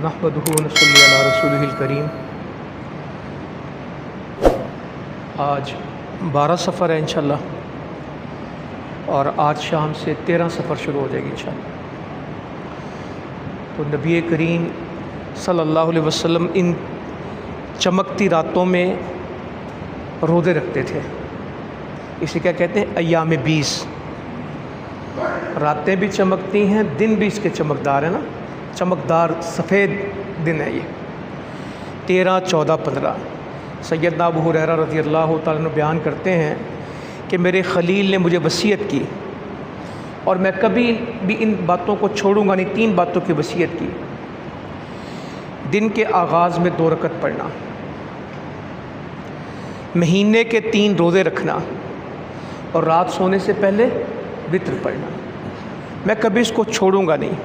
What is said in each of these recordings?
नहमदुहु व नसल्ली अला रसूलिहिल करीम। आज 12 सफ़र है इंशाअल्लाह, और आज शाम से 13 सफ़र शुरू हो जाएगी इंशाअल्लाह। तो नबी करीम सल्लल्लाहु अलैहि वसल्लम इन चमकती रातों में रोज़े रखते थे। इसे क्या कहते हैं? अय्याम 20। रातें भी चमकती हैं, दिन भी इसके चमकदार है ना, चमकदार सफ़ेद दिन है ये। 13, 14, 15 सैयदना अबू हुरैरा रज़ी अल्लाह तआला अन्हु बयान करते हैं कि मेरे खलील ने मुझे वसीयत की और मैं कभी भी इन बातों को छोड़ूंगा नहीं। 3 बातों की वसीयत की। दिन के आगाज़ में 2 रकत पढ़ना, महीने के 3 रोज़े रखना, और रात सोने से पहले वित्र पढ़ना। मैं कभी इसको छोड़ूंगा नहीं।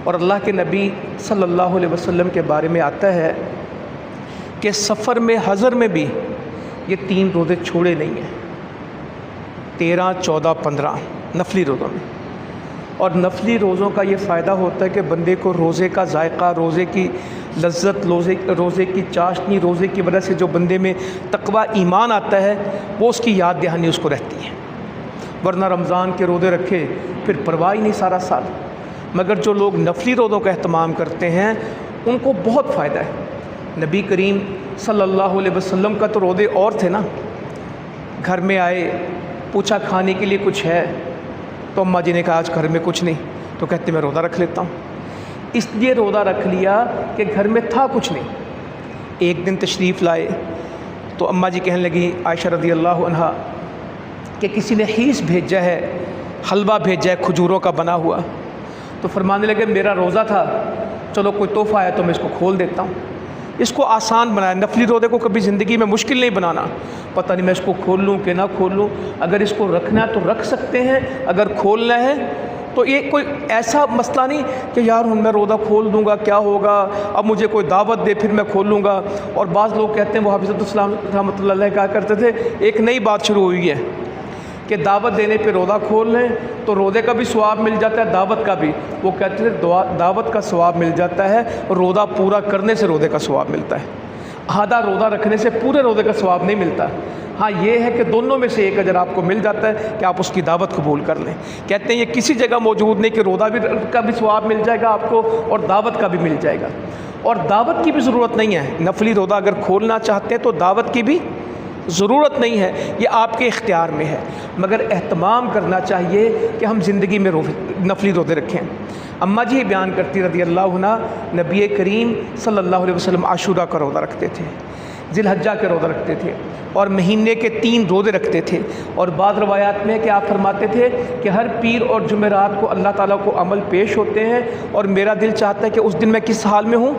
और अल्लाह के नबी सल्लल्लाहु अलैहि वसल्लम के बारे में आता है कि सफ़र में, हज़र में भी ये 3 रोज़े छोड़े नहीं हैं। 13, 14, 15 नफली रोज़ों में। और नफली रोज़ों का ये फ़ायदा होता है कि बंदे को रोज़े का जायका, रोज़े की लज्जत, रोज़े की चाशनी, रोज़े की वजह से जो बंदे में तक़वा ईमान आता है वो उसकी याद दहानी उसको रहती है। वरना रमज़ान के रोज़े रखे फिर परवाह ही नहीं सारा साल। मगर जो लोग नफली रोज़ों का अहतमाम करते हैं उनको बहुत फ़ायदा है। नबी करीम सल्लल्लाहु अलैहि वसल्लम का तो रोज़े और थे ना। घर में आए, पूछा खाने के लिए कुछ है, तो अम्मा जी ने कहा आज घर में कुछ नहीं, तो कहते मैं रोज़ा रख लेता हूँ। इसलिए रोज़ा रख लिया कि घर में था कुछ नहीं। एक दिन तशरीफ़ लाए तो अम्मा जी कहने लगी, आयशा रज़ी अल्लाह अन्हा, कि किसी ने हीस भेजा है, हलवा भेजा है खजूरों का बना हुआ। तो फरमाने लगे मेरा रोज़ा था, चलो कोई तोहफ़ा आया तो मैं इसको खोल देता हूँ। इसको आसान बनाया। नफली रोज़े को कभी ज़िंदगी में मुश्किल नहीं बनाना। पता नहीं मैं इसको खोल लूँ कि ना खोल लूँ। अगर इसको रखना है तो रख सकते हैं, अगर खोलना है तो ये कोई ऐसा मसला नहीं कि यार मैं रोज़ा खोल दूँगा क्या होगा, अब मुझे कोई दावत दे फिर मैं खोल लूँगा। और बाज़ लोग कहते हैं, वो हाफिज़ुल रहमतुल्लाह अलैह कहा करते थे, एक नई बात शुरू हुई है कि दावत देने पे रोज़ा खोल लें तो रोज़े का भी सवाब मिल जाता है, दावत का भी। वो कहते थे दावत का सवाब मिल जाता है, रोज़ा पूरा करने से रोज़े का सवाब मिलता है। आधा रोज़ा रखने से पूरे रोज़े का सवाब नहीं मिलता। हाँ, ये है कि दोनों में से एक अगर आपको मिल जाता है कि आप उसकी दावत कबूल कर लें। कहते हैं ये किसी जगह मौजूद नहीं कि रोज़ा भी का भी सवाब मिल जाएगा आपको और दावत का भी मिल जाएगा। और दावत की भी ज़रूरत नहीं है। नफली रोज़ा अगर खोलना चाहते हैं तो दावत की भी ज़रूरत नहीं है, ये आपके इख्तियार में है। मगर एहतमाम करना चाहिए कि हम ज़िंदगी में नफली रोज़े रखें। अम्मा जी बयान करती रज़ी अल्लाह अन्हा, नबी करीम सल्लल्लाहु अलैहि वसल्लम आशूरा का रोज़ा रखते थे, ज़िलहज्जा के रोज़ा रखते थे, और महीने के 3 रोज़े रखते थे। और बाद रवायात में कि आप फरमाते थे कि हर पीर और जुमेरात को अल्लाह ताला को अमल पेश होते हैं, और मेरा दिल चाहता है कि उस दिन मैं किस हाल में हूँ?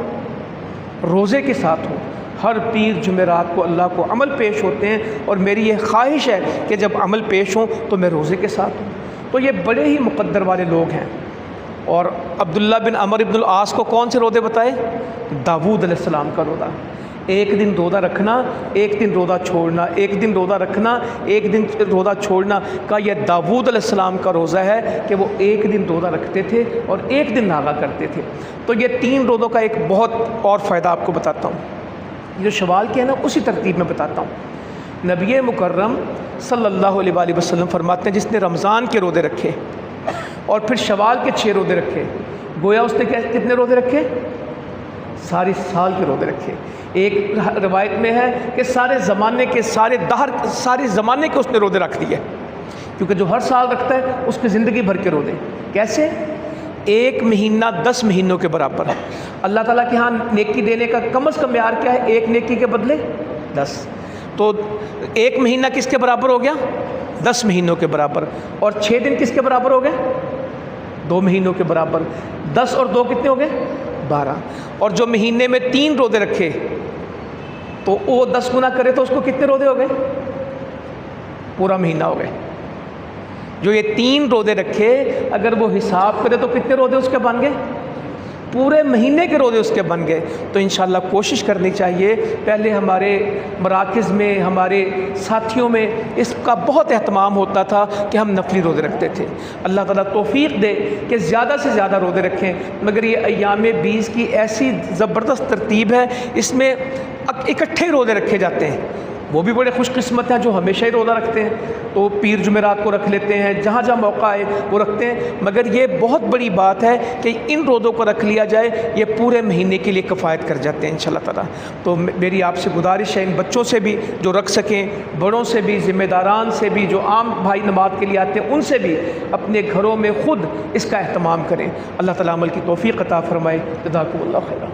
रोज़े के साथ हूँ। हर पीर जुमेरात को अल्लाह को अमल पेश होते हैं, और मेरी ये ख्वाहिश है कि जब अमल पेश हों तो मैं रोज़े के साथ हूँ। तो ये बड़े ही मुक़द्दर वाले लोग हैं। और अब्दुल्ला बिन अमर इब्नुल आस को कौन से रोज़े बताए? दाऊद अलैहिस्सलाम का रोज़ा। एक दिन रोज़ा रखना, एक दिन रोज़ा छोड़ना, एक दिन रोज़ा रखना, एक दिन रोज़ा छोड़ना का यह दाऊद अलैहिस्सलाम का रोज़ा है कि वो एक दिन रोज़ा रखते थे और एक दिन नागा करते थे। तो ये 3 रोज़ों का एक बहुत और फ़ायदा आपको बताता हूँ। जो शवाल के है ना, उसी तरतीब में बताता हूँ। नबी मुकर्रम सल्लल्लाहु अलैहि वसल्लम फरमाते हैं, जिसने रमज़ान के रोज़े रखे और फिर शवाल के 6 रोज़े रखे, गोया उसने कितने रोज़े रखे? सारे साल के रोज़े रखे। एक रवायत में है कि सारे ज़माने के, सारे ज़माने के उसने रोज़े रख दिए, क्योंकि जो हर साल रखता है उसकी ज़िंदगी भर के रोज़े। कैसे? 1 महीना 10 महीनों के बराबर। अल्लाह ताला के यहाँ नेकी देने का कम अज़ कम यार क्या है? 1 नेकी के बदले 10। तो 1 महीना किसके बराबर हो गया? 10 महीनों के बराबर। और 6 दिन किसके बराबर हो गए? 2 महीनों के बराबर। 10 और 2 कितने हो गए? 12। और जो महीने में 3 रोज़े रखे तो वो 10 गुना करे तो उसको कितने रोज़े हो गए? पूरा महीना हो गए। जो ये 3 रोज़े रखे, अगर वो हिसाब करे तो कितने रोज़े उसके बन गए? پورے مہینے کے روزے اس کے بن گئے. تو انشاءاللہ کوشش کرنی چاہیے. پہلے ہمارے مراکز میں، ہمارے ساتھیوں میں اس کا بہت اہتمام ہوتا تھا کہ ہم نفلی روزے رکھتے تھے. اللہ تعالیٰ توفیق دے کہ زیادہ سے زیادہ روزے رکھیں. مگر یہ ایام 20 کی ایسی زبردست ترتیب ہے، اس میں اکٹھے روزے رکھے جاتے ہیں. وہ بھی بڑے خوش قسمت ہیں جو ہمیشہ ہی روزہ رکھتے ہیں، تو پیر جمعرات کو رکھ لیتے ہیں، جہاں جہاں موقع آئے وہ رکھتے ہیں. مگر یہ بہت بڑی بات ہے کہ ان روزوں کو رکھ لیا جائے، یہ پورے مہینے کے لیے کفایت کر جاتے ہیں انشاءاللہ تعالیٰ. تو میری آپ سے گزارش ہے ان بچوں سے بھی جو رکھ سکیں، بڑوں سے بھی، ذمہ داران سے بھی، جو عام بھائی نماز کے لیے آتے ہیں ان سے بھی اپنے گھروں میں خود اس کا اہتمام کریں. اللہ تعالیٰ عمل کی توفیق عطا فرمائے. جزاکم اللہ خیرا.